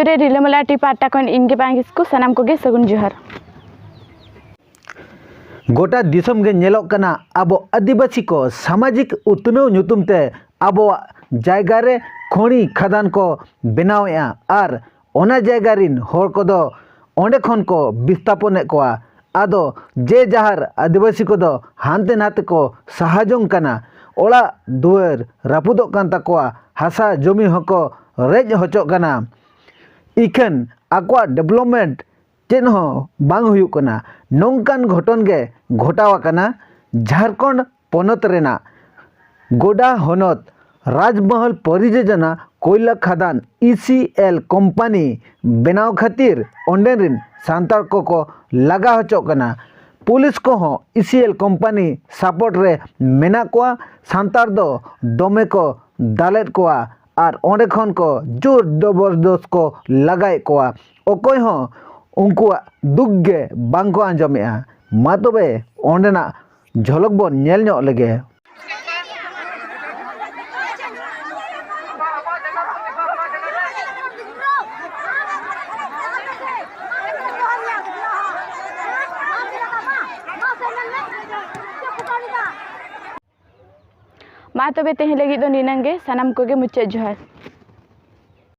Video रे रिलामाला टिपाटा खन इनगे बांगिसको सनाम कोगे सगुन जोहार। गोटा दिसम गे नेलोक कना आबो आदिवासी को सामाजिक उतनव ᱧᱩᱛᱩᱢ ते आबो जायगा रे खणी खदान को बनावेआ आर ओना जायगा रिन होर कोदो ओंडे खन को विस्थापन कोआ आदो जे जहार आदिवासी को हानते नाते को सहाजों कना ओला दुआर रापुदो कान ताकोआ हासा जमी हको रेज होचो कना इखन आकवा डेवलपमेंट चेन हो बांग हुयु कना नोंकान घटन गे घटावा कना झारखंड पोनत रेना गोडा होनत राजमहल परियोजना कोयला खदान ECL कंपनी बनाव खातिर ओंडेरिन सांतार को लगा होचो कना पुलिस को हो ECL कंपनी सपोर्ट रे मेना कोआ सांतार दो दोमे को दालेट कोआ आर ओंडे खन को जोर जबरदस्त को लगाए कोआ ओकोय हो उनको दुख गे बांग को आंजमेआ मा तबे ओंडेना झलक बन नेल ᱧᱚᱜ लेगे। मा तबे तेहे लगी दो निनंगे सनाम कोगे मुच्चे जोहार।